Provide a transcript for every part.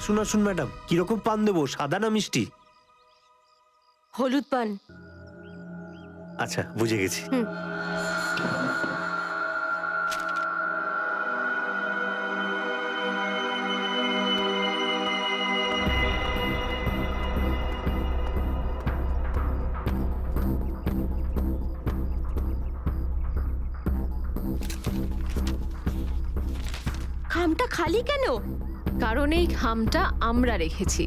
আসুন আসুন ম্যাডাম, কিরকম পান দেবো, সাদা না মিষ্টি? হলুদ পান। আচ্ছা, বুঝে গেছি। খামটা খালি কেন? কারণ এই খামটা আমরা রেখেছি।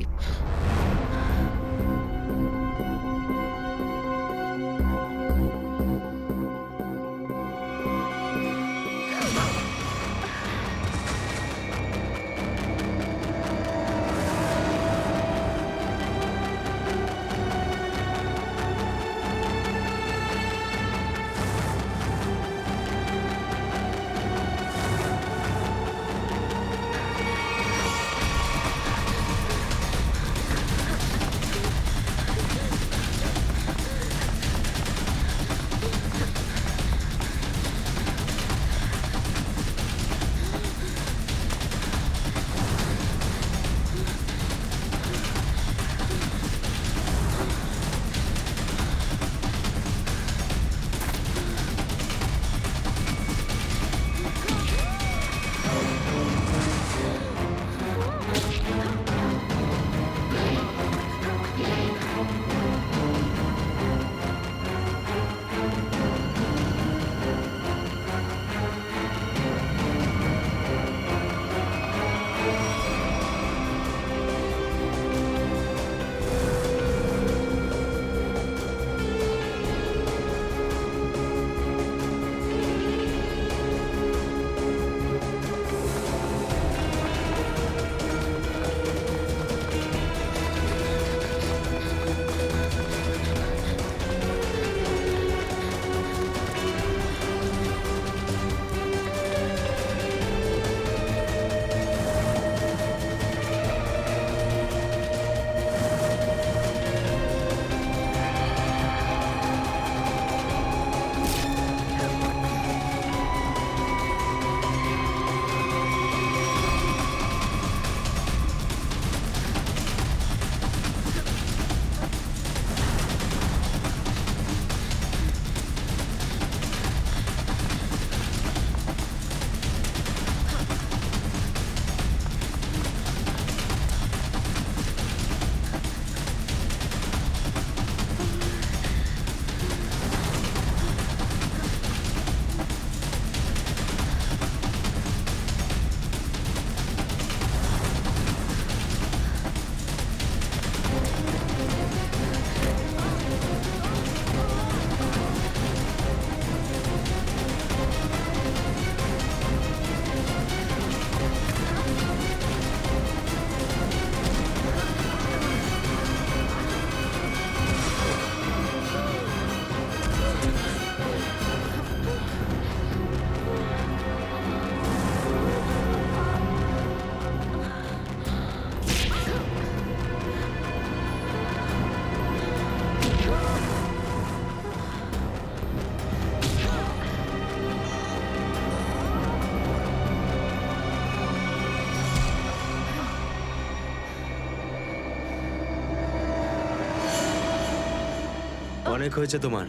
অনেক হয়েছে তোমার,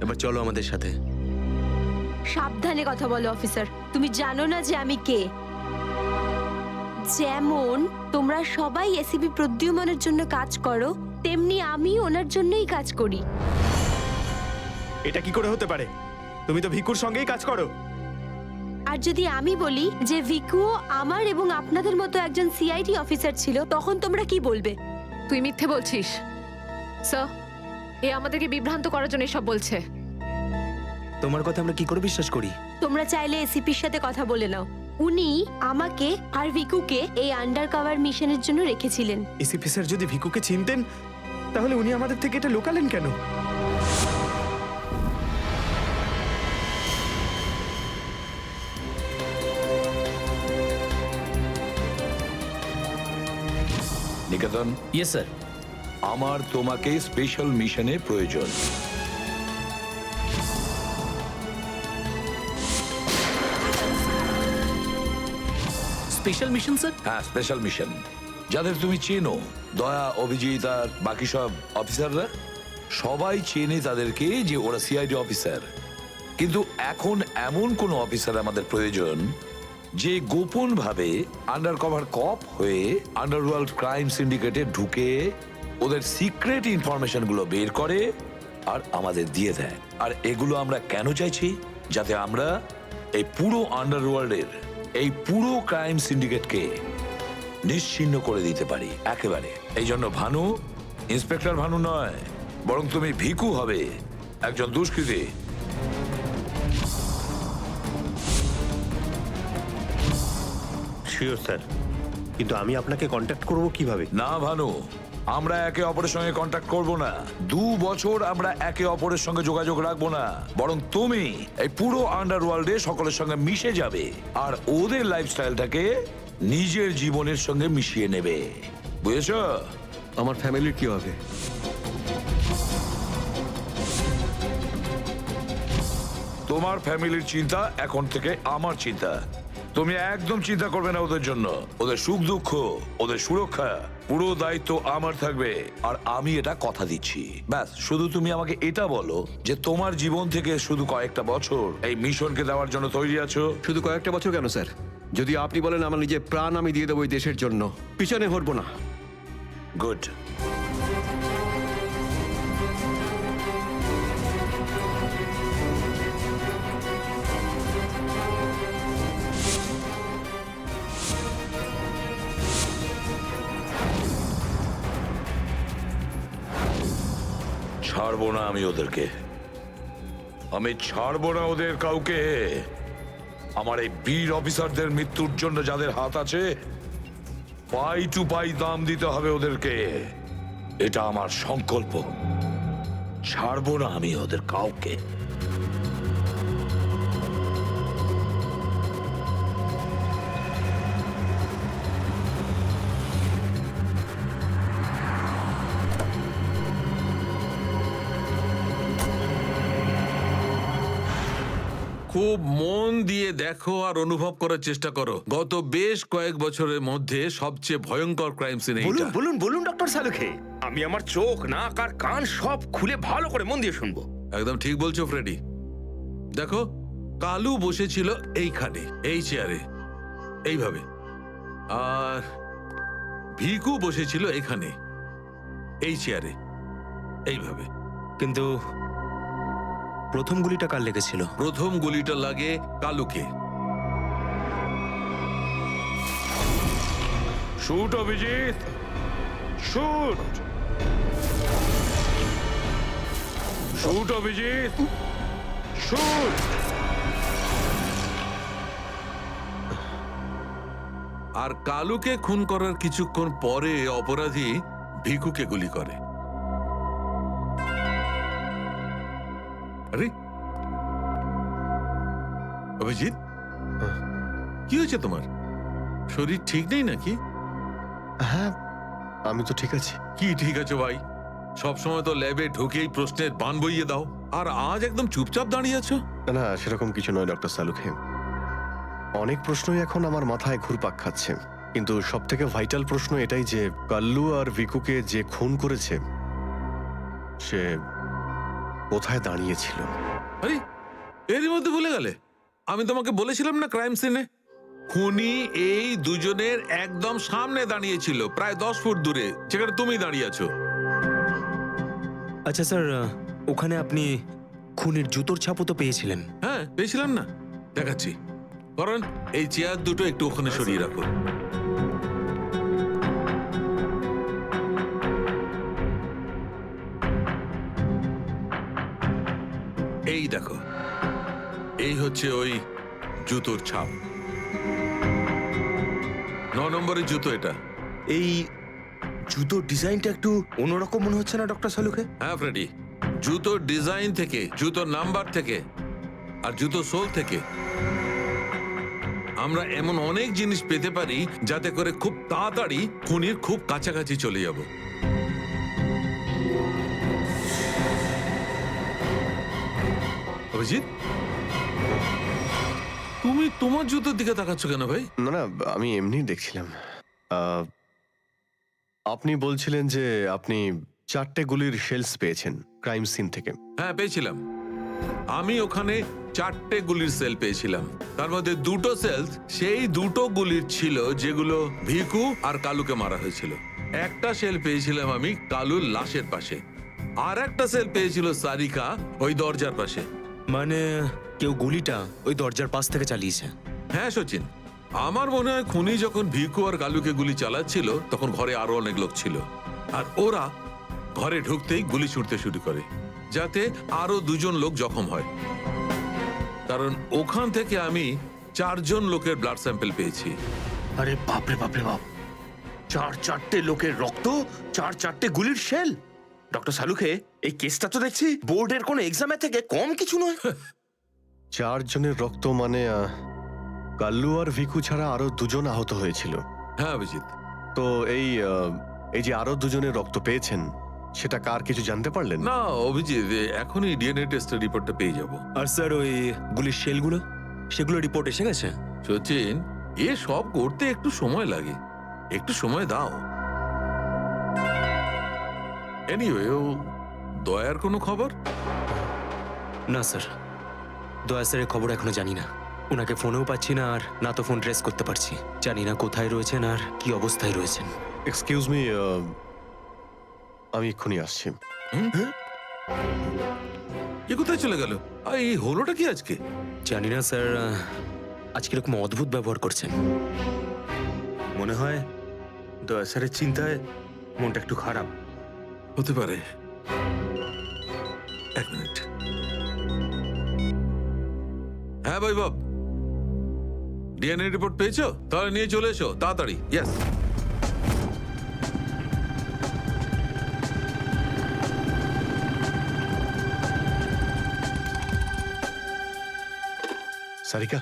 এবার চলো আমাদের সাথে। সাবধানে কথা বলো অফিসার। তুমি জানো না যে আমি কে। যেমন তোমরা সবাই এসিপি প্রদ্যুম্নের জন্য কাজ করো, তেমনি আমি ওনার জন্যই কাজ করি। এটা কি করে হতে পারে? তুমি তো ভিকুর সঙ্গেই কাজ করো। আর যদি আমি বলি যে ভিকুও আমার এবং আপনাদের মতো একজন সিআইডি অফিসার ছিল, তখন তোমরা কি বলবে? তুই মিথ্যে বলছিস স্যার। এ আমাদেরকে বিভ্রান্ত করার জন্য এসব বলছে। তোমার কথা আমরা কি করে বিশ্বাস করি? তোমরা চাইলে এসিপির সাথে কথা বলে নাও। উনি আমাকে আর ভিকুকে এই আন্ডার কভার মিশনের জন্য রেখেছিলেন। এসিপি স্যার যদি ভিকুকে চিনতেন, তাহলে উনি আমাদের থেকে এটা লুকালেন কেন? নিকেতন, ইয়েস স্যার। আমার তোমাকে স্পেশাল মিশনে প্রয়োজন। Special mission sir? হ্যাঁ, স্পেশাল মিশন। যাদের তুমি চেনো, দয়া, অভিজিৎ আর বাকি সব অফিসাররা, সবাই চেনে তাদেরকে যে ওরা সিআইডি অফিসার। কিন্তু এখন এমন কোন অফিসার আমাদের প্রয়োজন যে গোপন ভাবে আন্ডার কভার কপ হয়ে আন্ডারওয়ার্ল্ড ক্রাইম সিন্ডিকেটে ঢুকে ওদের সিক্রেট ইনফরমেশন গুলো বের করে আর আমাদের দিয়ে দেয়। আর এগুলো আমরা কেন চাইছি? যাতে আমরা এই পুরো আন্ডারওয়ার্ল্ডের এই পুরো ক্রাইম সিন্ডিকেটকে নিশ্চিহ্ন করে দিতে পারি একেবারে। এই জন্য ভানু ইন্সপেক্টর ভানু নয়, বরং তুমি ভিকু হবে, একজন দুষ্কৃতী। শিওর স্যার, কিন্তু আমি আপনাকে কন্ট্যাক্ট করব কিভাবে? না ভানু, আমরা একে অপরের সঙ্গে কন্ট্যাক্ট করব না। 2 বছর আমরা একে অপরের সঙ্গে যোগাযোগ রাখবো না, বরং তুমি এই পুরো আন্ডারওয়ার্ল্ডে সকলের সঙ্গে মিশে যাবে আর ওদের লাইফস্টাইলটাকে নিজের জীবনের সঙ্গে মিশিয়ে নেবে। বুঝেছো? আমার ফ্যামিলির কি হবে? তোমার ফ্যামিলির চিন্তা এখন থেকে আমার চিন্তা। তুমি একদম চিন্তা করবে না ওদের জন্য। ওদের সুখ দুঃখ, ওদের সুরক্ষা, পুরো দায়িত্ব আমার থাকবে। আর আমি এটা কথা দিচ্ছি। ব্যাস, শুধু তুমি আমাকে এটা বলো যে তোমার জীবন থেকে শুধু কয়েকটা বছর এই মিশনকে দেওয়ার জন্য তৈরি আছো। শুধু কয়েকটা বছর কেন স্যার? যদি আপনি বলেন আমার নিজের প্রাণ আমি দিয়ে দেবো এই দেশের জন্য, পিছনে হটবো না। গুড। ছাড়বো না আমি ওদেরকে, আমি ছাড়বো না ওদের কাউকে। আমার এই বীর অফিসারদের মৃত্যুর জন্য যাদের হাত আছে, পাই টু পাই দাম দিতে হবে ওদেরকে। এটা আমার সংকল্প। ছাড়বো না আমি ওদের কাউকে। খুব মন দিয়ে দেখো আর অনুভব করার চেষ্টা করো। গত বেশ কয়েক বছরের মধ্যে সবচেয়ে ভয়ঙ্কর ক্রাইম সিন এইটা। বলুন বলুন বলুন ডক্টর সালুখে, আমি আমার চোখ, নাক আর কান সব খুলে ভালো করে মন দিয়ে শুনবো। একদম ঠিক বলছো ফ্রেডি। দেখো, কালু বসেছিল এইখানে, এই চেয়ারে, এইভাবে। আর ভিকু বসেছিল এখানে, এই চেয়ারে, এইভাবে। কিন্তু প্রথম গুলিটা কার লেগেছিল? প্রথম গুলিটা লাগে কালুকে। Shoot Abhijit, shoot. Shoot Abhijit, shoot. আর কালুকে খুন করার কিছুক্ষণ পরে অপরাধী ভিকুকে গুলি করে। আরে অভিজিৎ, কি হয়েছে তোমার? শরীর ঠিক নেই নাকি? হ্যাঁ, আমি তো ঠিক আছি। কি ঠিক আছে ভাই? সব সময় তো ল্যাবে ঢুকেই প্রশ্নের বান বইয়ে দাও, আর আজ একদম চুপচাপ দাঁড়িয়ে আছো। না, সেরকম কিছু নয় ডক্টর সালুখে। অনেক প্রশ্নই এখন আমার মাথায় ঘুরপাক খাচ্ছে, কিন্তু সব থেকে ভাইটাল প্রশ্ন এটাই যে কাল্লু আর ভিকুকে যে খুন করেছে সে কোথায় দাঁড়িয়েছিল। আরে এরই মধ্যে ভুলে গেলে? আমি তোমাকে বলেছিলাম না, ক্রাইম সিনে খুনি এই দুজনের একদম সামনে দাঁড়িয়েছিল, প্রায় 10 ফুট দূরে, যেখানে তুমি দাঁড়িয়ে আছো। আচ্ছা স্যার, ওখানে আপনি খুনের জুতোর ছাপও তো পেয়েছিলেন। হ্যাঁ, পেয়েছিলাম না, দেখাচ্ছি। কারণ এই চেয়ার দুটো একটু ওখানে সরিয়ে রাখো। এই দেখো, এই হচ্ছে ওই জুতোর ছাপ। 9 নম্বরের জুতো এটা। এই জুতোর ডিজাইনটা একটু অন্যরকম মনে হচ্ছে না ডক্টর সালুখে? হ্যাঁ ফ্রেডি, জুতোর ডিজাইন থেকে, জুতোর নাম্বার থেকে আর জুতো সোল থেকে আমরা এমন অনেক জিনিস পেতে পারি যাতে করে খুব তাড়াতাড়ি খুনির খুব কাছাকাছি চলে যাব। অভিজিৎ, তুমি তোমার জুতোর দিকে তাকাচ্ছ কেন ভাই? না না, আমি এমনি দেখছিলাম। আহ, আপনি বলছিলেন যে আপনি 4টে গুলির শেলস পেয়েছেন ক্রাইম সিন থেকে। হ্যাঁ পেয়েছিলাম। আমি ওখানে 4টে গুলির সেল পেয়েছিলাম। তার মধ্যে 2টো সেলস সেই 2টো গুলির ছিল যেগুলো ভিকু আর কালুকে মারা হয়েছিল। একটা সেল পেয়েছিলাম আমি কালুর লাশের পাশে, আর একটা সেল পেয়েছিল সারিকা ওই দরজার পাশে। মানে কেউ গুলিটা ওই দরজার পাশ থেকে চালিয়েছে? হ্যাঁ সচিন, আমার মনে হয় খুনি যখন ভিকু আর কালুকে গুলি চালাচ্ছিল তখন ঘরে আরো অনেক লোক ছিল, আর ওরা ঘরে ঢুকতেই গুলি ছুটতে শুরু করে যাতে আরো 2জন লোক জখম হয়। কারণ ওখান থেকে আমি 4জন লোকের ব্লাড স্যাম্পল পেয়েছি। আরে বাপরে বাপরে বাপ, 4টে লোকের রক্ত, 4টে গুলির শেল। ডক্টর সালুখে, এই কেসটা তো দেখছি বোর্ডের কোনো এক্সামের থেকে কম কিছু নয়। 4 জনের রক্ত মানে কাল্লু আর ভিকু ছাড়া আরো 2জন আহত হয়েছিল। হ্যাঁ অভিজিৎ। তো এই যে আরো 2জনের রক্ত পেয়েছেন, সেটা কার কিছু জানতে পারলেন? না অভিজিৎ, এখনই ডিএনএ টেস্টের রিপোর্টটা পেয়ে যাব। আর স্যার ওই গুলির শেলগুলো, সেগুলো রিপোর্ট এসে গেছে? সচিন, এ সব করতে একটু সময় লাগে, একটু সময় দাও। এনিওয়ে, ও দয়ার কোনো খবর? না স্যার, দয়া স্যারের খবর এখনো জানি না। ওনাকে ফোনেও পাচ্ছি না, আর না তো ফোন ট্রেস করতে পারছি। জানি না কোথায় রয়েছেন আর কি অবস্থায় রয়েছেন। এক্সকিউজ মি, আমি এক্ষুনি আসছি। এ কোথায় চলে গেল? আর এই হলোটা কি আজকে? জানি না স্যার, আজ কিরকম অদ্ভুত ব্যবহার করছেন। মনে হয় দয়া স্যারের চিন্তায় মনটা একটু খারাপ। হতে পারে। এক মিনিট। হ্যাঁ ভাই বাব, ডিএনএ রিপোর্ট পেয়েছো? তাহলে নিয়ে চলে এসো তাড়াতাড়ি। ইয়েস। সারিকা,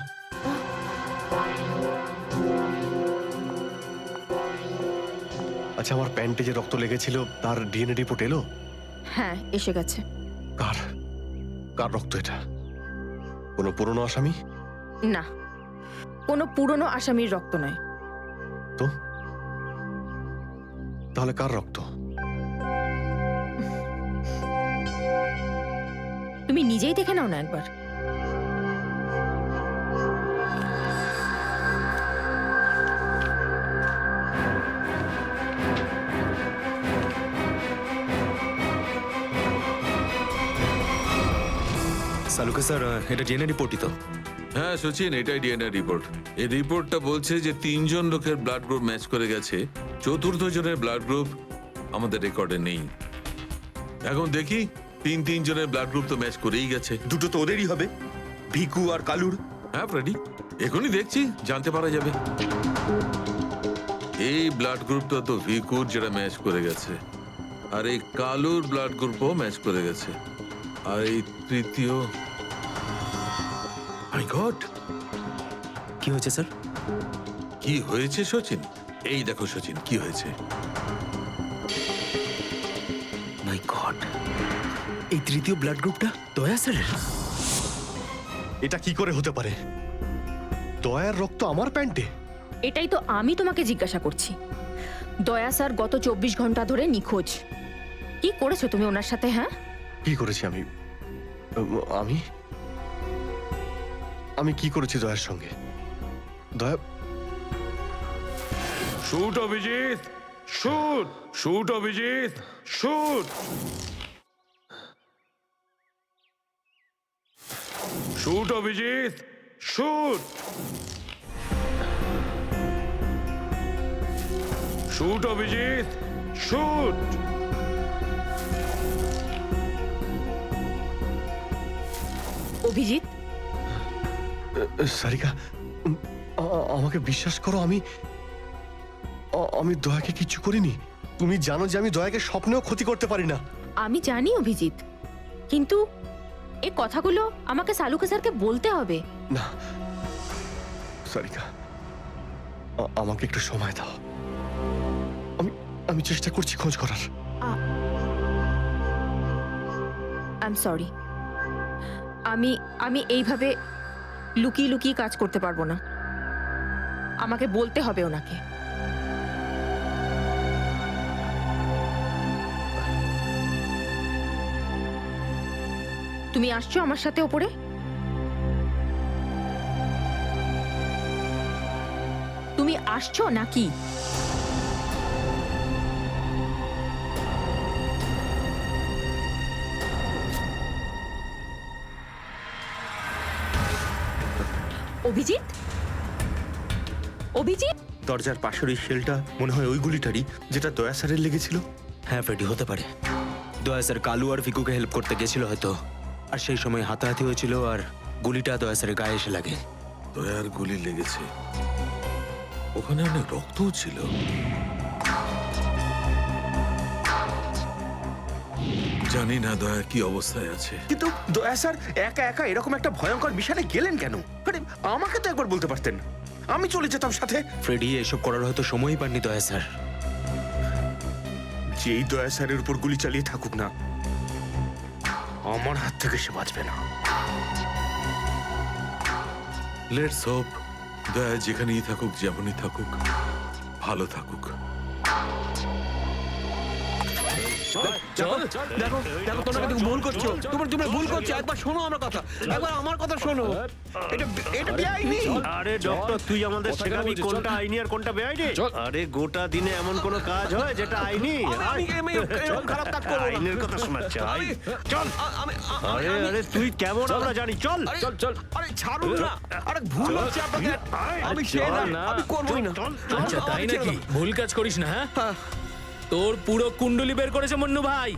আচ্ছা, আমার প্যান্টে যে রক্ত লেগেছিল তার ডিএনএ রিপোর্ট এলো? হ্যাঁ এসে গেছে। কার কার রক্ত এটা? কোনো পুরনো আসামি? না, কোনো পুরনো আসামির রক্ত নয়। তো তাহলে কার রক্ত? তুমি নিজেই দেখে নাও না একবার। সালুকে স্যার, এটা ডিএনএ রিপোর্টই তো? হ্যাঁ সচিন, এটাই ডিএনএ রিপোর্ট। এই রিপোর্টটা বলছে যে 3জন লোকের ব্লাড গ্রুপ ম্যাচ করে গেছে, 4র্থ জনের ব্লাড গ্রুপ আমাদের রেকর্ডে নেই। এখন দেখি 3 জনের ব্লাড গ্রুপ তো ম্যাচ করেই গেছে। দুটো তো ওদেরই হবে, ভিকু আর কালুর। হ্যাঁ ফ্রেডি, এখনই দেখছি, জানতে পারা যাবে। এই ব্লাড গ্রুপটা তো ভিকুর, যেটা ম্যাচ করে গেছে, আর এই কালুর ব্লাড গ্রুপও ম্যাচ করে গেছে, আর এই তৃতীয়। মাই গড, কি হয়েছে স্যার? কি হয়েছে সচিন? এই দেখো সচিন, কি হয়েছে। মাই গড, এই তৃতীয় ব্লাড গ্রুপটা দয়া স্যারের? এটা কি করে হতে পারে? দয়ার রক্ত আমার প্যান্টে? এটাই তো আমি তোমাকে জিজ্ঞাসা করছি। দয়া স্যার গত 24 ঘন্টা ধরে নিখোঁজ। কি করেছো তুমি ওনার সাথে? হ্যাঁ, কি করেছি আমি? আমি আমি কি করেছি দয়ার সঙ্গে? দয়া, shoot Abhijit, shoot, shoot Abhijit, shoot, shoot Abhijit, shoot, shoot Abhijit, shoot. Abhijit. Sarika, আমাকে বিশ্বাস করো, আমি দয়াকে কিচ্ছু করিনি। তুমি জানো যে আমি দয়াকে স্বপ্নেও ক্ষতি করতে পারি না। আমি জানি অভিজিৎ, কিন্তু এই কথাগুলো আমাকে সালুকে স্যারকে বলতে হবে। না সারিকা, আমাকে একটু সময় দাও। আমি চেষ্টা করছি খোঁজ করার। I am sorry. আমি এইভাবে লুকিয়ে লুকিয়ে কাজ করতে পারবো না, আমাকে বলতে হবে ওনাকে। তুমি আসছো আমার সাথে ওপরে? তুমি আসছো নাকি? অভিজিৎ, অভিজিৎ, দরজার পাশের ওই শেলটা মনে হয় ওই গুলিটারই যেটা দয়া স্যারের লেগেছিল। হ্যাঁ ফ্রেডি, হতে পারে। দয়া স্যার কালু আর ভিকুকে হেল্প করতে গেছিল হয়তো, আর সেই সময় হাতাহাতি হয়েছিল আর গুলিটা দয়া স্যারের গায়ে এসে লাগে। দয়ার গুলি লেগেছে, ওখানে অনেক রক্তও ছিল। জানি না দয়া কি অবস্থায় আছে। কিন্তু দয়া স্যার একা একা এরকম একটা ভয়ঙ্কর মিশনে গেলেন কেন? আরে আমাকে তো একবার বলতে পারতেন, আমি চলে যেতাম সাথে। ফ্রেডি এসব করার হয়তো সময়ই পাননি দয়া স্যার। যেই দয়া স্যারের উপর গুলি চালিয়ে থাকুক না, আমার হাত থেকে সে বাঁচবে না। লেটস হোপ দয়া যেখানেই থাকুক, যেমনই থাকুক, ভালো থাকুক। দেখো দেখো, তোমরা কিন্তু ভুল করছো, তোমরা ভুল করছো। একবার শোনো আমার কথা, একবার আমার কথা শোনো। এটা বেআইনি। আরে ডক্টর, তুই আমাদের শেখাবি কোনটা আইনি আর কোনটা বেআইনি? আরে গোটা দিনে এমন কোন কাজ হয় যেটা আইনি? খারাপ কাজ করবো না। আইনের কথা শোনাচ্ছে। চল। আরে আরে তুই কেমন আমরা জানি। চল চল চল। আরে ছাড়ুন না, আরে ভুল হচ্ছে আপনাদের। আমি সে না, আমি করবই না। আচ্ছা তাই নাকি? ভুল কাজ করিস না। হ্যাঁ, তোর পুরো কুণ্ডলি বের করেছে মন্নু ভাই।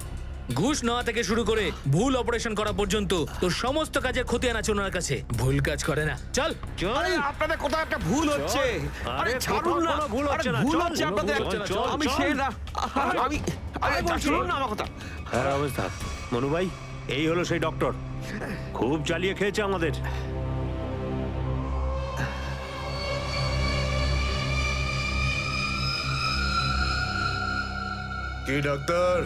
ঘুষ নেওয়া থেকে শুরু করে ভুল অপারেশন করা পর্যন্ত তোর সমস্ত কাজের খতিয়ান আছে ওনার কাছে। ভুল কাজ করে না। চল। আরে আপনাদের কোথাও একটা ভুল হচ্ছে। আরে ছাড়ুন না, ভুল হচ্ছে না। ভুল হচ্ছে আপনাদের। আমি সে না, আমি আরে শুনুন না আমার কথা। হ্যাঁ অবস্থা মনু ভাই, এই হলো সেই ডক্টর, খুব চালিয়ে খেয়েছে আমাদের। কি ডাক্তার?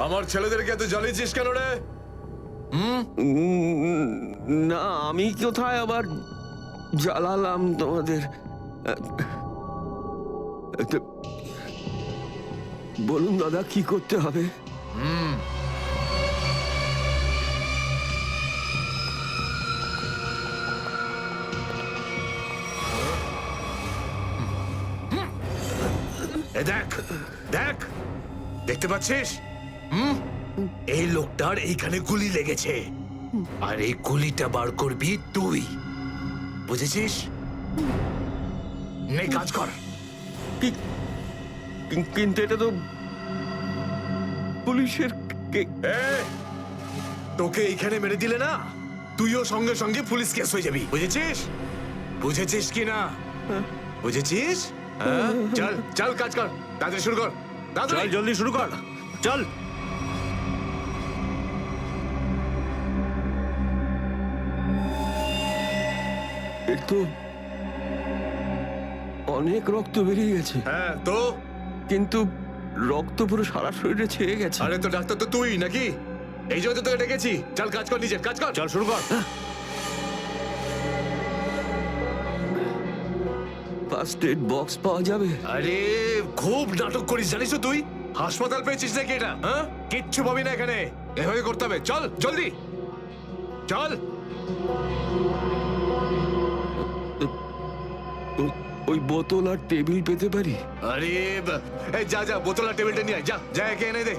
আমার ছেলেদেরকে এত জ্বালিয়েছিস কেন রে? না, আমি কোথায় আবার জ্বালালাম তোমাদের? বলুন দাদা, কি করতে হবে? দেখ দেখ, দেখতে পাচ্ছিস? এই লোকটার এইখানে গুলি লেগেছে, আর এই গুলিটা বার করবি তুই, বুঝেছিস? নে কাজ কর। কিন্তু এটা তো পুলিশের। তোকে এইখানে মেরে দিলে না, তুইও সঙ্গে সঙ্গে পুলিশ কেস হয়ে যাবি, বুঝেছিস? বুঝেছিস কি না? বুঝেছিস? চল চল, কাজ কর, তাড়াতাড়ি শুরু কর। চল জলদি শুরু কর, চল। তো অনেক রক্ত বেরিয়ে গেছে। হ্যাঁ তো? কিন্তু রক্ত পুরো সারা শরীরে ছেয়ে গেছে। আরে তো ডাক্তার তো তুই নাকি? এই জন্য তো তোকে ডেকেছি। চল কাজ কর, নিজের কাজ কর। চল শুরু কর। ফার্স্ট এড বক্স পাওয়া যাবে? আরে খুব নাটক করিস জানিস তো তুই? হাসপাতাল পেয়েছিস নাকি এটা? হ্যাঁ, কিচ্ছু পাবি না এখানে, এভাবে করতে হবে। চল জলদি চল। ওই বোতল আর টেবিল পেতে পারি? আরে এই যা যা, বোতল আর টেবিলটা নিয়ে আয়, যা যা, একে এনে দে।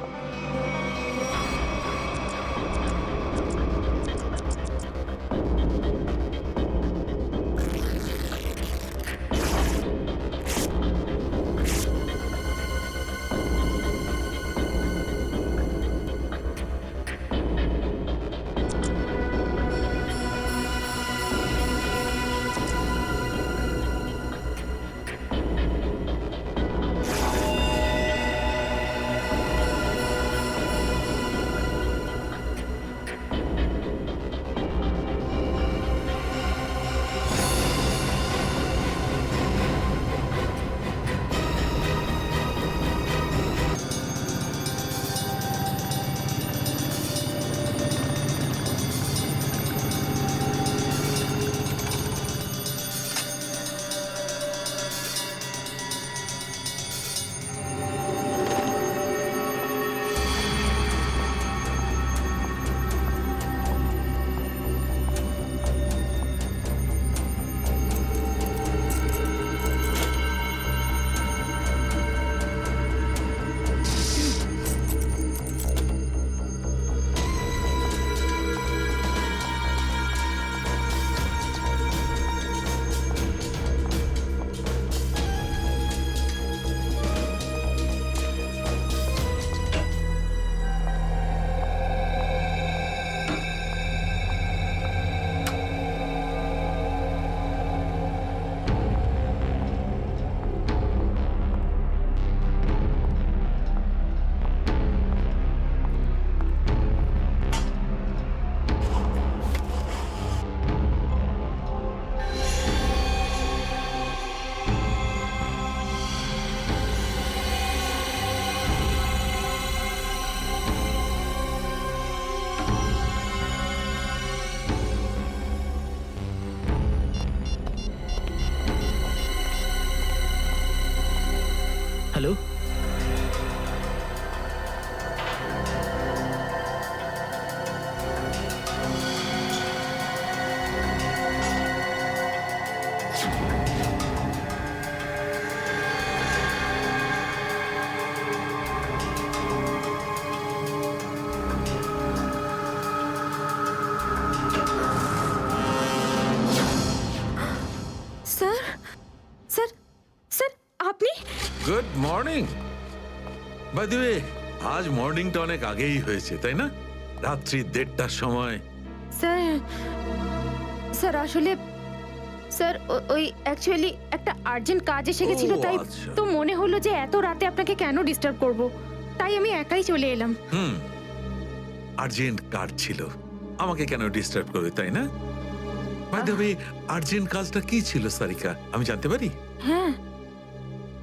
হ্যালো? স্যার স্যার স্যার আপনি good morning. By the way, আজ মর্নিংটা অনেক আগেই হয়েছে তাই না? রাত্রি 1:30টার সময়। স্যার স্যার আসলে স্যার ওই অ্যাকচুয়ালি একটা আর্জেন্ট কাজ এসে গেছিল, তাই আচ্ছা। তো মনে হলো যে এত রাতে আপনাকে কেন ডিস্টার্ব করব, তাই আমি একাই চলে এলাম। আর্জেন্ট কাজ ছিল, আমাকে কেন ডিস্টার্ব করবে তাই না? বাই দ্য ওয়ে, আর্জেন্ট কাজটা কি ছিল সারিকা, আমি জানতে পারি? হ্যাঁ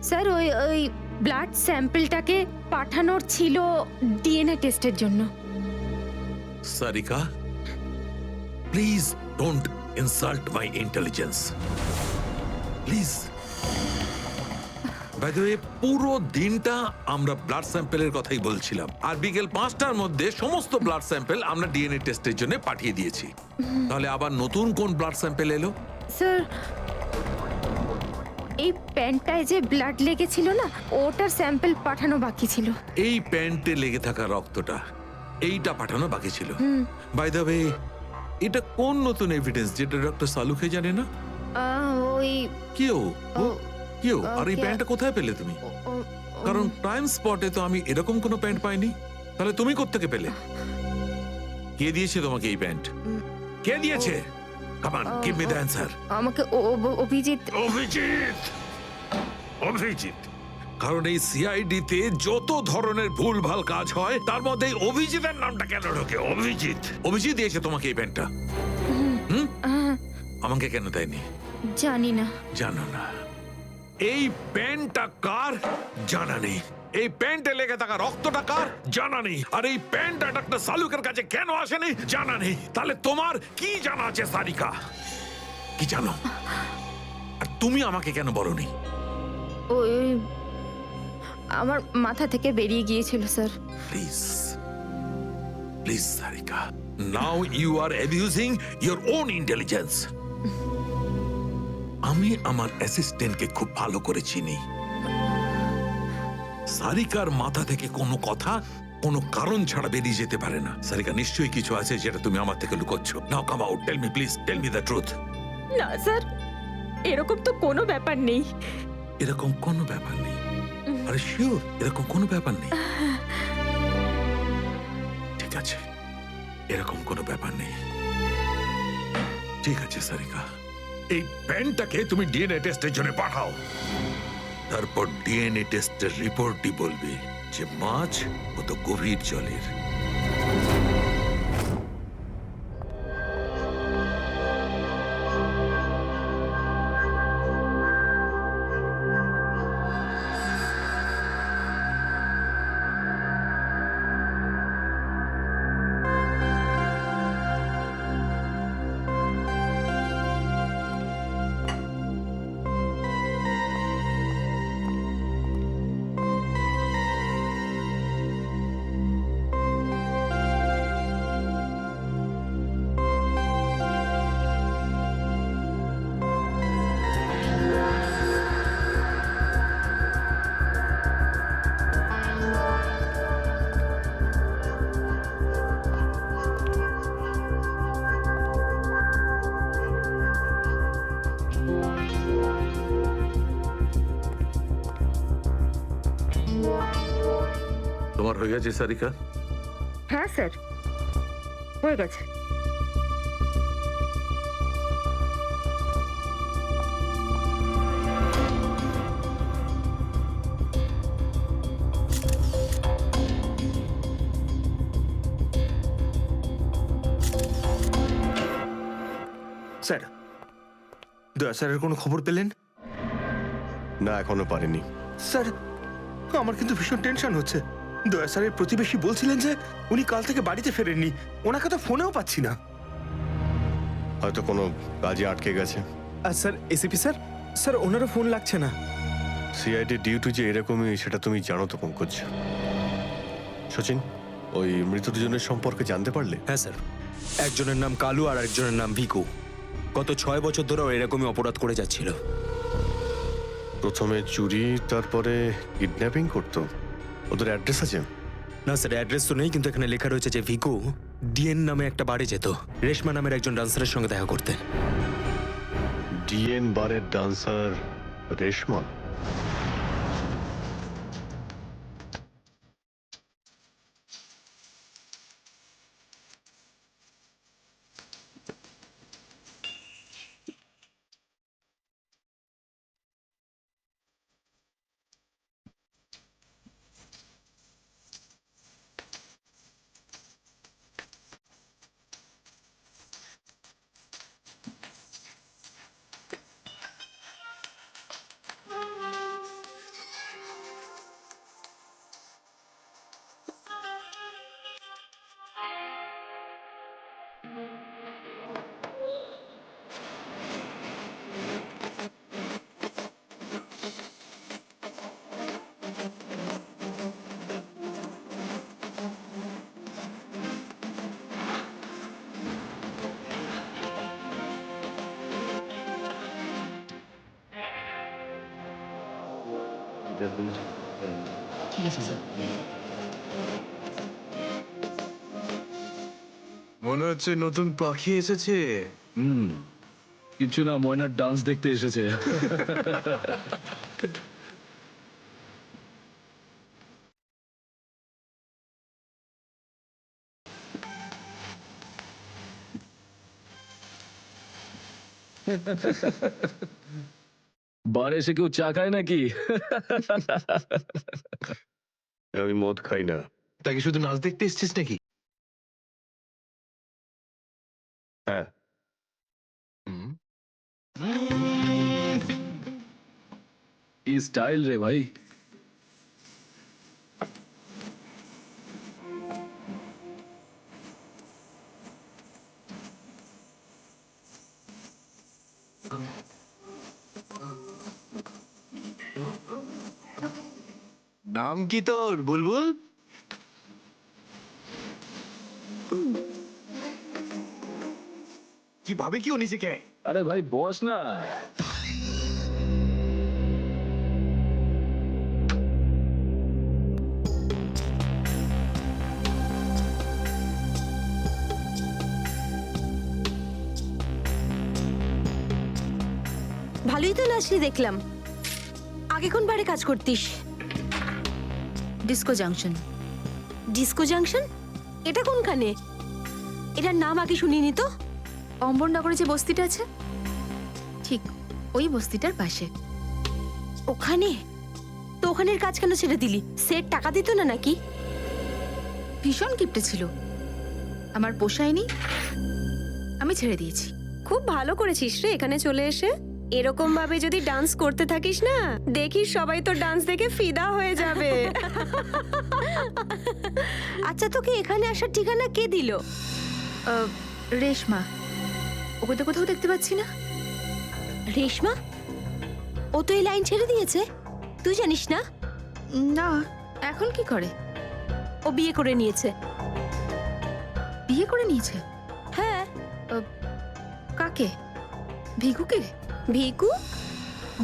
স্যার, ওই ওই ব্লাড স্যাম্পলটাকে পাঠানোর ছিল ডিএনএ টেস্টের জন্য। Sarika, please don't insult my intelligence, please. By the way, পুরো দিনটা আমরা ব্লাড স্যাম্পেলের কথাই বলছিলাম, আর বিকেল 5টার মধ্যে সমস্ত ব্লাড স্যাম্পেল আমরা ডিএনএ টেস্টের জন্য পাঠিয়ে দিয়েছি। তাহলে আবার নতুন কোন ব্লাড স্যাম্পেল এলো? স্যার এই প্যান্টটায় যে ব্লাড লেগেছিল না, ওটার স্যাম্পল পাঠানো বাকি ছিল। এই প্যান্টে লেগে থাকা রক্তটা, এইটা পাঠানো বাকি ছিল। বাই দ্য ওয়ে, এটা কোন নতুন এভিডেন্স যেটা ডক্টর সালুখে জানে না? ওই কেউ ও- কেউ আর এই কে- প্যান্টটা কোথায় পেলে তুমি? কারণ ক্রাইম স্পটে তো আমি এরকম কোনো প্যান্ট পাইনি। তাহলে তুমি কোত্থেকে পেলে? কে দিয়েছে তোমাকে এই প্যান্ট? কে দিয়েছে? Come on, give me the answer. আমাকে অভিজিৎ। অভিজিৎ, অভিজিৎ। কারণ এই সিআইডি তে যত ধরনের ভুলভাল কাজ হয় তার মধ্যে এই অভিজিতের নামটা কেন ঢোকে? অভিজিৎ, অভিজিৎ দিয়েছে তোমাকে এই প্যান্টটা? আমাকে কেন দেয়নি? জানি না। জানো না? এই প্যান্টটা কার জানা নেই, এই প্যান্টে লেগে থাকা রক্তটা কার জানা নেই, আর এই প্যান্টটা ডক্টর সালুকের কাছে কেন আসেনি জানা নেই। তাহলে তোমার কি জানা আছে সারিকা? কি জানো? আর তুমি আমাকে কেন বলনি? ওই আমার মাথা থেকে বেরিয়ে গিয়েছিল sir. Please, please Sarika, now you are abusing your own intelligence. আমি আমার অ্যাসিস্ট্যান্টকে খুব ভালো করে চিনি। সারিকার মাথা থেকে কোনো কথা কোনো কারণ ছাড়া বেরিয়ে যেতে পারে না। সারিকা, নিশ্চয়ই কিছু আছে যেটা তুমি আমার থেকে লুকোচ্ছ। Now come out, tell me please, tell me the truth. না স্যার, এরকম তো কোনো ব্যাপার নেই। এরকম কোনো ব্যাপার নেই? আরে শিওর, এরকম কোনো ব্যাপার নেই? ঠিক আছে, এরকম কোনো ব্যাপার নেই। ঠিক আছে সারিকা, এই প্যান্টটাকে তুমি ডিএনএ টেস্টের জন্য পাঠাও। তারপর ডিএনএ টেস্টের রিপোর্টই বলবে যে মাছ কত গভীর জলের। তোমার হয়ে গেছে সারিকা? হ্যাঁ স্যার, হয়ে গেছে। স্যার, দয়া স্যারের কোনো খবর পেলেন? না, এখনো পারিনি। স্যার, আমার কিন্তু ভীষণ টেনশন হচ্ছে। দয়া স্যারের প্রতিবেশী বলছিলেন যে উনি কাল থেকে বাড়িতে ফেরেননি, ওনাকে তো ফোনেও পাচ্ছি না। হয়তো কোনো কাজে আটকে গেছে। আর স্যার, এসিপি স্যার, স্যার ওনারও ফোন লাগছে না। সিআইডি ডিউটি যে এরকমই সেটা তুমি জানো তো পঙ্কজ। সচিন, ওই মৃত দুজনের সম্পর্কে জানতে পারলে? হ্যাঁ স্যার, একজনের নাম কালু আর একজনের নাম ভিকু। গত 6 বছর ধরে ও এরকমই অপরাধ করে যাচ্ছিল। প্রথমে চুরি, তারপরে কিডন্যাপিং করতো। ওদের অ্যাড্রেস আছে? না স্যার, অ্যাড্রেস তো নেই, কিন্তু এখানে লেখা রয়েছে যে ভিকু ডিএন নামে একটা বারে যেত রেশমা নামের একজন ডান্সারের সঙ্গে দেখা করতে। ডিএন বারের ডান্সার রেশমা? মনে হচ্ছে নতুন পাখি এসেছে। কিছু না, ময়নার ডান্স দেখতে এসেছে। বারে এসে কেউ চা খায় নাকি? আমি মদ খাই না। তাকে শুধু নাচ দেখতে এসেছিস নাকি? হ্যাঁ। কি স্টাইল রে ভাই। নাম কি তোর, বুলবুল? কি ভাবে কি ও নিজেকে? আরে ভাই বস না। ভালোই তো নাচলি দেখলাম। আগে কোন বারে কাজ করতিস? Disco junction. Disco junction? এটা কোনখানে? এটার নাম আগে শুনিনি তো। অম্বরনগরে যে বস্তিটা আছে, ঠিক ওই বস্তিটার পাশে। ওখানে? তো ওখানের কাজ কেন ছেড়ে দিলি? সেট টাকা দিত না নাকি? ভীষণ কিপটে ছিল, আমার পোষায়নি, আমি ছেড়ে দিয়েছি। খুব ভালো করেছিস রে এখানে চলে এসে। এরকম ভাবে যদি ডান্স করতে থাকিস না, দেখিস সবাই তো ডান্স দেখে ফিদা হয়ে যাবে। আচ্ছা, তোকে এখানে আসার ঠিকানা কে দিল? রেশমা। ওকে তো কোথাও দেখতে পাচ্ছি না। রেশমা? ও তো এই লাইন ছেড়ে দিয়েছে, তুই জানিস না? না, এখন কি করে? ও বিয়ে করে নিয়েছে। বিয়ে করে নিয়েছে? হ্যাঁ। কাকে? ভিকুকে? ভিকু?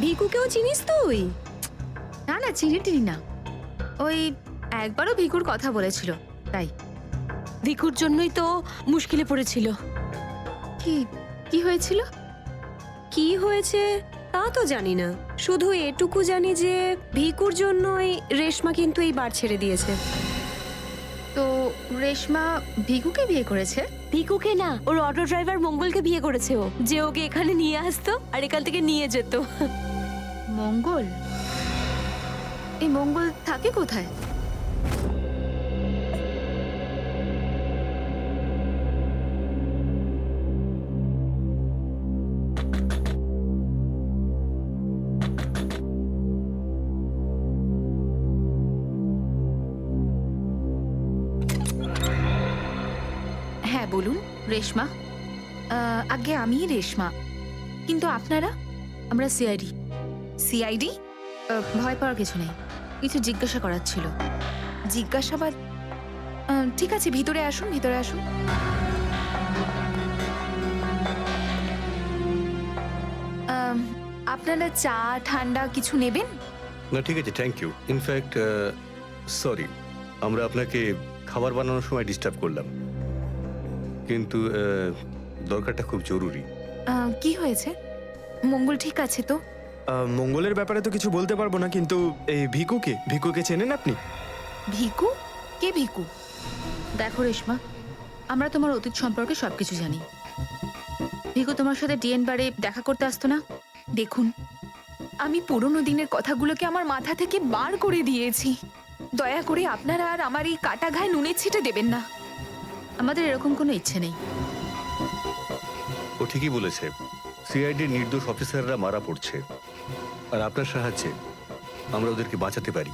ভিকুকেও চিনিস তুই? না না, চিনি না। ওই একবারও ভিকুর কথা বলেছিল, তাই। ভিকুর জন্যই তো মুশকিলে পড়েছিল। কি কি হয়েছিল? কি হয়েছে তা তো জানি না, শুধু এটুকু জানি যে ভিকুর জন্যই রেশমা কিন্তু এই বার ছেড়ে দিয়েছে। তো রেশমা ভিকুকে বিয়ে করেছে? ভিকুকে না, ওর অটো ড্রাইভার মঙ্গলকে বিয়ে করেছে ও, যে ওকে এখানে নিয়ে আসতো আর এখান থেকে নিয়ে যেত। মঙ্গল? এই মঙ্গল থাকে কোথায়? হ্যাঁ বলুন। রেশমা? আগে আমি রেশমা, কিন্তু আপনারা? আমরা সিআইডি। সিআইডি? ভয় পাওয়ার কিছু নেই, কিছু জিজ্ঞাসা করার ছিল। জিজ্ঞাসাবাদ? ঠিক আছে, ভিতরে আসুন, ভিতরে আসুন। আপনারা চা ঠান্ডা কিছু নেবেন? না ঠিক আছে, থ্যাংক ইউ। ইনফ্যাক্ট সরি, আমরা আপনাকে খাবার বানানোর সময় ডিস্টার্ব করলাম, কিন্তু দরকারটা খুব জরুরি। কি হয়েছে? মঙ্গল ঠিক আছে তো? মঙ্গলের ব্যাপারে তো কিছু বলতে পারবো না, কিন্তু এই ভিকুকে চেনেন আপনি? ভিকু? কে ভিকু? দেখো রেশমা, আমরা তোমার অতীত সম্পর্কে সবকিছু জানি। ভিকু তোমার সাথে ডিএন বারে দেখা করতে আসতো না? দেখুন, আমি পুরনো দিনের কথাগুলোকে আমার মাথা থেকে বার করে দিয়েছি। দয়া করে আপনারা আর আমার এই কাটা ঘায়ে নুনের ছিটে দেবেন না। আমাদের এরকম কোনো ইচ্ছে নেই। ও ঠিকই বলেছে, সিআইডির নির্দোষ অফিসাররা মারা পড়ছে, আর আপনার সাহায্যে আমরা ওদেরকে বাঁচাতে পারি।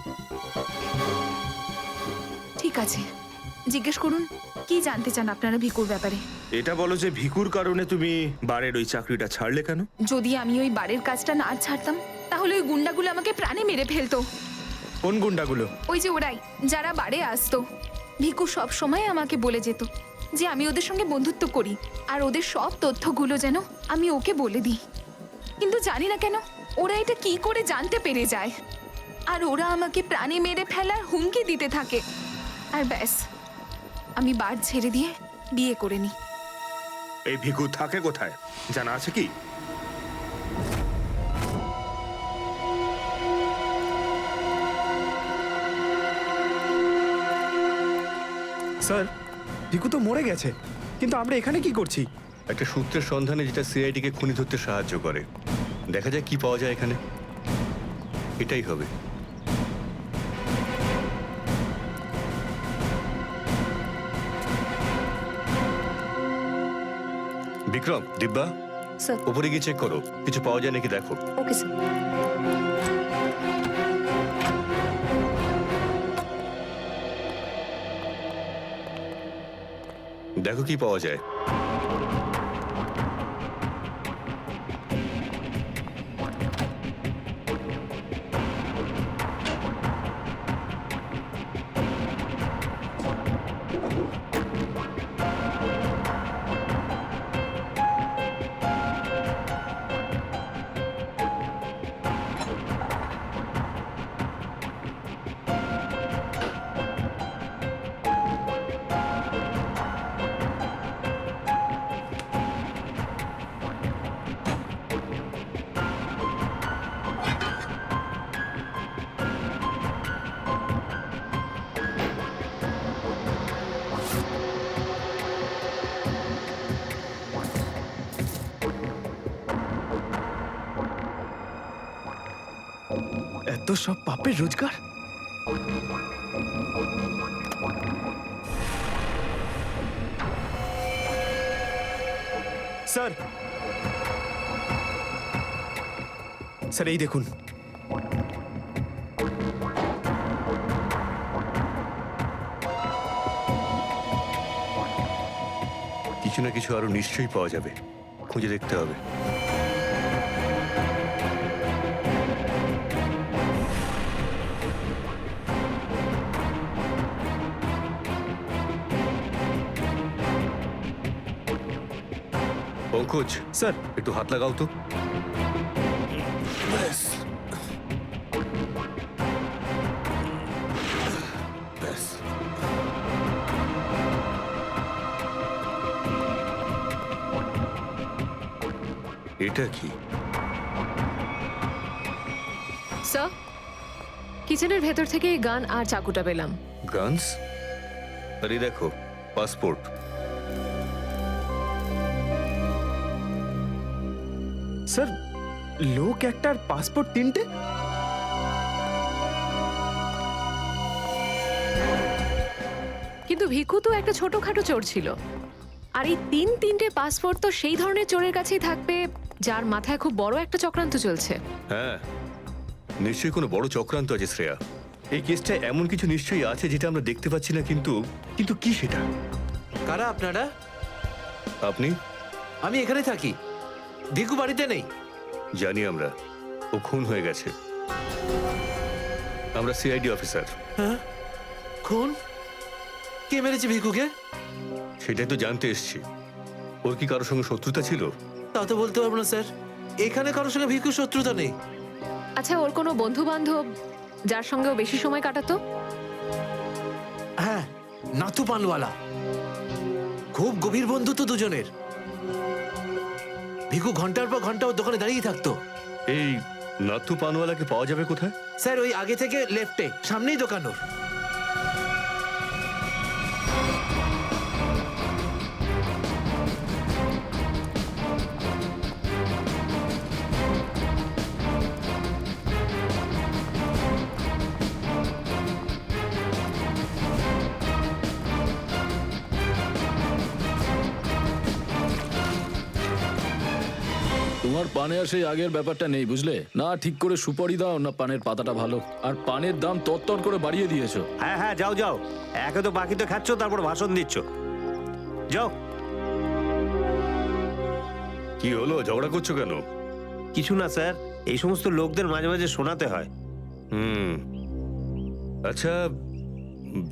ঠিক আছে, জিজ্ঞেস করুন, কি জানতে চান আপনারা ভিকুর ব্যাপারে? এটা বলো যে ভিকুর কারণে তুমি বারের ওই চাকরিটা ছাড়লে কেন? যদি আমি ওই বাড়ির কাজটা না ছাড়তাম, তাহলে ওই গুন্ডাগুলো আমাকে প্রাণে মেরে ফেলতো। কোন গুন্ডাগুলো? ওই যে ওরাই, যারা বাড়ে আসতো। ভিকু সব সময় আমাকে বলে যেত যে আমি ওদের সঙ্গে বন্ধুত্ব করি, আর ওদের সব তথ্যগুলো যেন আমি ওকে বলে দিই। কিন্তু জানি না কেন ওরা এটা কি করে জানতে পেরে যায়, আর ওরা আমাকে প্রাণে মেরে ফেলার হুমকি দিতে থাকে। আর ব্যাস, আমি বার ছেড়ে দিয়ে বিয়ে করে নিই। এই ভিকু থাকে কোথায় জানা আছে কি? স্যার, ভিকু তো মরে গেছে, কিন্তু আমরা এখানে কি করছি? একটা সূত্রের সন্ধানে যেটা সিআইডিকে খুনি ধরতে সাহায্য করে। দেখা যায় কি পাওয়া যায় এখানে, এটাই হবে। বিক্রম, দিব্যা, স্যার। উপরে গিয়ে চেক করো, কিছু পাওয়া যায় নাকি দেখো। Okay sir. দেখো কি পাওয়া যায়। এত সব পাপের রোজগার! স্যার, স্যার এই দেখুন। কিছু না কিছু আরো নিশ্চয়ই পাওয়া যাবে, খুঁজে দেখতে হবে। পঙ্কজ স্যার, একটু হাত লাগাও তো। এটা কি? স্যার, কিচেনের ভেতর থেকে এই গান আর চাকুটা পেলাম। গানস? আরে দেখো, পাসপোর্ট। স্যার, লোক একটার পাসপোর্ট তিনটে? কিন্তু ভিকু তো একটা ছোটখাটো চোর ছিল, আর এই তিনটে পাসপোর্ট তো সেই ধরনের চোরের কাছেই থাকবে যার মাথায় খুব বড় একটা চক্রান্ত চলছে। হ্যাঁ, নিশ্চয়ই কোনো বড় চক্রান্ত আছে শ্রেয়া। এই কেসটা এমন কিছু নিশ্চয়ই আছে যেটা আমরা দেখতে পাচ্ছি না, কিন্তু কিন্তু কি সেটা? কারা আপনারা? আপনি? আমি এখানে থাকি, ভিকু বাড়িতে নেই। জানি আমরা, ও খুন হয়ে গেছে। আমরা সিআইডি অফিসার। খুন? কে মেরেছে ভিকুকে? সেটাই তো জানতে এসেছি। ওর কি কারোর সঙ্গে শত্রুতা ছিল? তা তো বলতে পারবো না স্যার, এখানে কারোর সঙ্গে ভিকুর শত্রুতা নেই। আচ্ছা, ওর কোনো বন্ধু বান্ধব যার সঙ্গে ও বেশি সময় কাটাতো? হ্যাঁ, নাথু পানওয়ালা। খুব গভীর বন্ধুত্ব দুজনের। ভিকু ঘন্টার পর ঘন্টা ওর দোকানে দাঁড়িয়ে থাকতো। এই নাথু পানওয়ালাকে পাওয়া যাবে কোথায়? স্যার ওই আগে থেকে লেফটে, সামনেই দোকান ওর। তোমার পানে আর সেই আগের ব্যাপারটা নেই, বুঝলে না? ঠিক করে সুপারি দাও না পানের পাতাটা ভালো। আর পানের দাম তরতর করে বাড়িয়ে দিয়েছো। হ্যাঁ হ্যাঁ, যাও যাও, একে তো বাকি তো খাচ্ছ, তারপর ভাষণ দিচ্ছ। যাও। কি হলো, ঝগড়া করছো কেন? কিছু না স্যার, এই সমস্ত লোকদের মাঝে মাঝে শোনাতে হয়। আচ্ছা,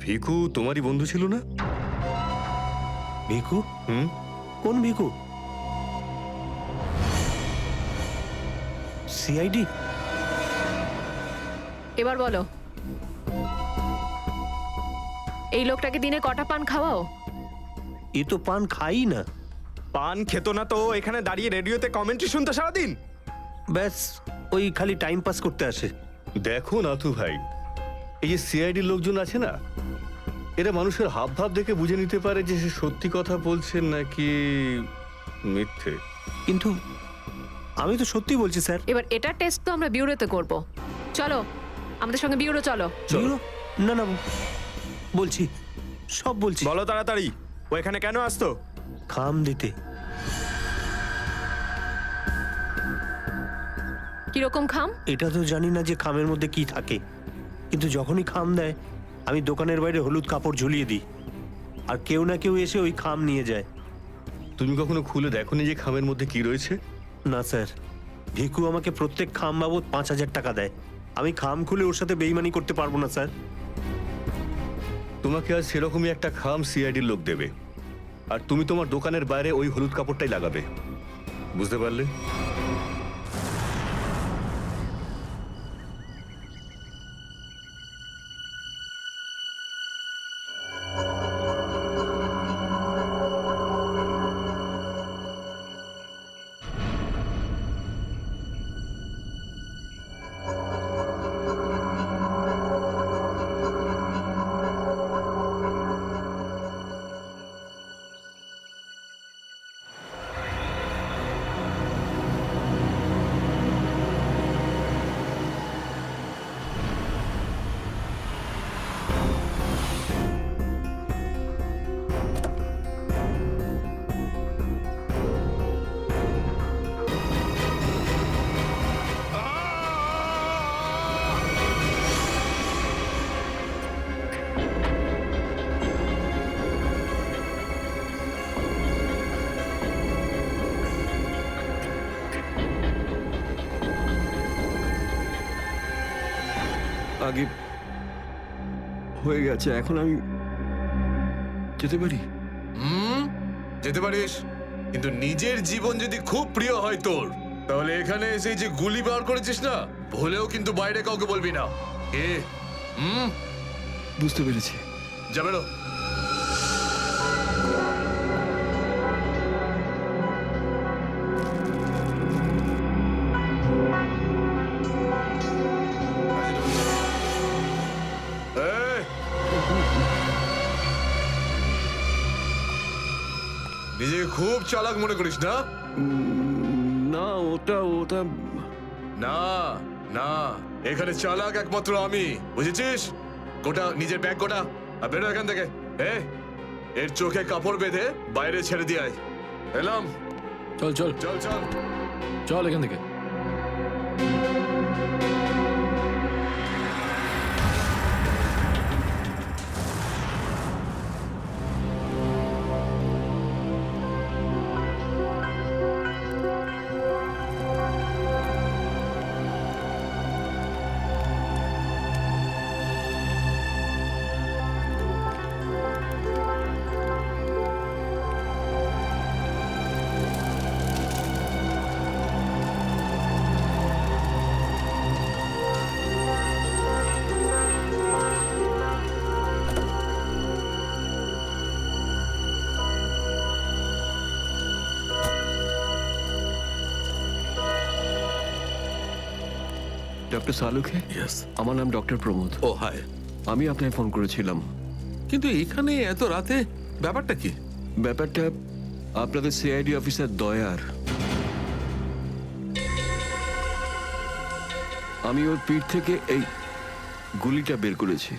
ভিকু তোমারই বন্ধু ছিল না? ভিকু? কোন ভিকু? সিআইডি? এবার বলো, এই লোকটাকে দিনে কটা পান খাওয়াও? এ তো পান খাই না। পান খেত না তো এখানে দাঁড়িয়ে রেডিওতে কমেন্ট্রি শুনতো সারাদিন? ব্যাস, ওই খালি টাইম পাস করতে আসে। দেখো নাথু ভাই, এই যে সিআইডি লোকজন আছে না, এরা মানুষের হাব ভাব দেখে বুঝে নিতে পারে যে সে সত্যি কথা বলছেন নাকি মিথ্যে। কিন্তু আমি তো সত্যি বলছি স্যার। এবার এটার টেস্ট তো আমরা বিউরোতে করব। চলো আমাদের সঙ্গে বিউরো চলো। চলো। না না, বলছি, সব বলছি। বলো তাড়াতাড়ি, ও এখানে কেন আসতো? খাম দিতে। কিরকম খাম? এটা তো জানি না যে খামের মধ্যে কি থাকে, কিন্তু যখনই খাম দেয় আমি দোকানের বাইরে হলুদ কাপড় ঝুলিয়ে দিই, আর কেউ না কেউ এসে ওই খাম নিয়ে যায়। তুমি কখনো খুলে দেখোনি যে খামের মধ্যে কি রয়েছে? না স্যার, ভিকু আমাকে প্রত্যেক খাম বাবদ 5,000 টাকা দেয়। আমি খাম খুলে ওর সাথে বেইমানি করতে পারবো না স্যার। তোমাকে আজ সেরকমই একটা খাম সিআইডির লোক দেবে, আর তুমি তোমার দোকানের বাইরে ওই হলুদ কাপড়টাই লাগাবে। বুঝতে পারলে? আগে হয়ে গেছে, এখন আমি যেতে পারি? যেতে পারিস, কিন্তু নিজের জীবন যদি খুব প্রিয় হয় তোর, তাহলে এখানে এসে যে গুলি বার করেছিস না, ভুলেও কিন্তু বাইরে কাউকে বলবি না। বুঝতে পেরেছি। যা বেরো। নিজেকে খুব চালাক মনে করিস না? না, ওটা না না, এখানে চালাক একমাত্র আমি, বুঝেছিস? গোটা নিজের ব্যাগ গোটা, আর বেরো এখান থেকে। এর চোখে কাপড় বেঁধে বাইরে ছেড়ে দিয়ে আয়। এলাম। চল চল চল চল চল এখান থেকে। Doctor Salukhe yes. আমার নাম ডক্টর প্রমোদ। ও হাই। আমি আপনাকে ফোন করেছিলাম। কিন্তু এখানে এত রাতে ব্যাপারটা কি? ব্যাপারটা আপনাদের সিআইডি অফিসার দয়ার। আমি ওর পিঠ থেকে এই গুলিটা বের করেছি।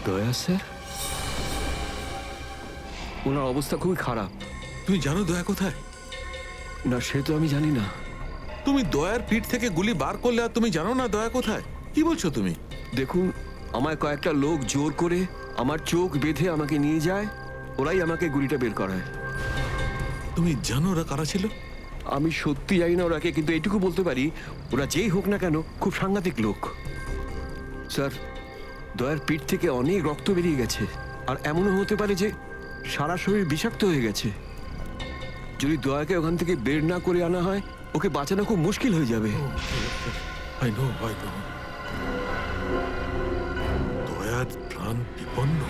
দয়া স্যার, ওনার অবস্থা খুবই খারাপ। তুমি জানো দয়া কোথায়? না, সে তো আমি জানি না। তুমি দয়ার পিঠ থেকে গুলি বার করলে আর তুমি জানো না দয়া কোথায়? কি বলছো তুমি? দেখুন, আমায় কয়েকটা লোক জোর করে আমার চোখ বেঁধে আমাকে নিয়ে যায়, ওরাই আমাকে গুলিটা বের করায়। তুমি জানো ওরা কারা ছিল? আমি সত্যি জানি না ওরাকে, কিন্তু এইটুকু বলতে পারি ওরা যেই হোক না কেন খুব সাংঘাতিক লোক। স্যার, দয়ার পিঠ থেকে অনেক রক্ত বেরিয়ে গেছে, আর এমনও হতে পারে যে সারা শরীর বিষাক্ত হয়ে গেছে। যদি দয়াকে ওখান থেকে বের না করে আনা হয়, ওকে বাঁচানো খুব মুশকিল হয়ে যাবে। I know. দয়ার প্রাণ বিপন্ন।